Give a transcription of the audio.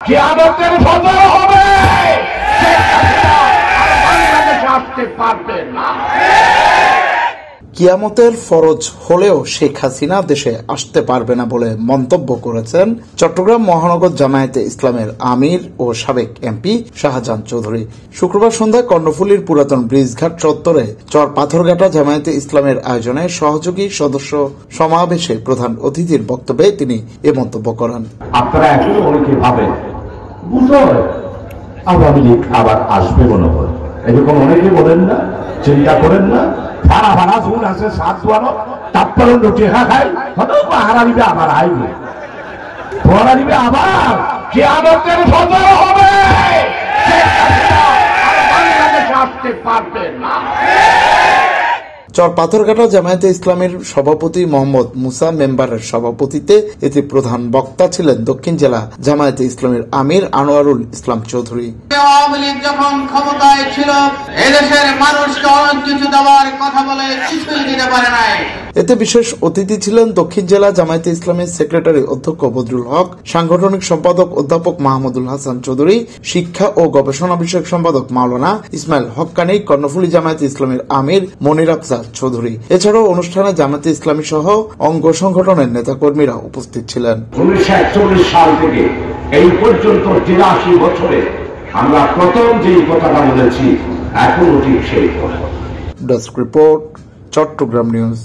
কিয়ামতের ফজর হবে, শেখ হাসিনা আর বাংলাদেশে আসতে পারবে না। কিয়ামতের ফরজ হলেও শেখ হাসিনা দেশে আসতে পারবে না বলে মন্তব্য করেছেন চট্টগ্রাম মহানগর জামায়াতে ইসলামের আমির ও সাবেক এমপি শাহজাহান চৌধুরী। শুক্রবার সন্ধ্যায় কর্ণফুলীর পুরাতন ব্রিজঘাট চত্বরে চর পাথরঘাটা জামায়াতে ইসলামের আয়োজনে সহযোগী সদস্য সমাবেশে প্রধান অতিথির বক্তব্যে তিনি এ মন্তব্য করেন। আপনারা এখন অনেকে ভাবেন বুঝলেন আওয়ামী লীগ আবার আসবে মনে হয়, এরকম অনেকে বলেন না, চিন্তা করেন না। ভাড়া ভাড়া শুন আছে সাত দুয়ানো তাপ্পাল টেহা খাই হারা দিবে আবার আইবে, ধরা দিবে আবার কিয়ামতের ফজর হবে, শেখ হাসিনা আর বাংলাদেশে আসতে পারবে না। চর পাথরঘাটা জামায়াতে ইসলামের সভাপতি মোহাম্মদ মুসা মেম্বারের সভাপতিত্বে এতে প্রধান বক্তা ছিলেন দক্ষিণ জেলা জামায়াতে ইসলামের আমির আনোয়ারুল ইসলাম চৌধুরী। আওয়ামী লীগ যখন ক্ষমতায় ছিল এদেশের মানুষকে অনেক কিছু দেওয়ার কথা বলে কিছুই দিতে পারে নাই। এতে বিশেষ অতিথি ছিলেন দক্ষিণ জেলা জামায়াতে ইসলামের সেক্রেটারি অধ্যক্ষ বদরুল হক, সাংগঠনিক সম্পাদক অধ্যাপক মাহমুদুল হাসান চৌধুরী, শিক্ষা ও গবেষণা বিষয়ক সম্পাদক মাওলানা ইসমাইল হক্কানি, কর্ণফুলী জামায়াতে ইসলামের আমির মনির আফজাল চৌধুরী। এছাড়াও অনুষ্ঠানে জামায়াতে ইসলামী সহ অঙ্গ সংগঠনের নেতাকর্মীরা উপস্থিত ছিলেন। 1941 সাল থেকে এই পর্যন্ত 83 বছরে আমরা প্রথম যেই কথাটা বলেছি এখনো ঠিক সেই কথা। Desk report, Chittagong news.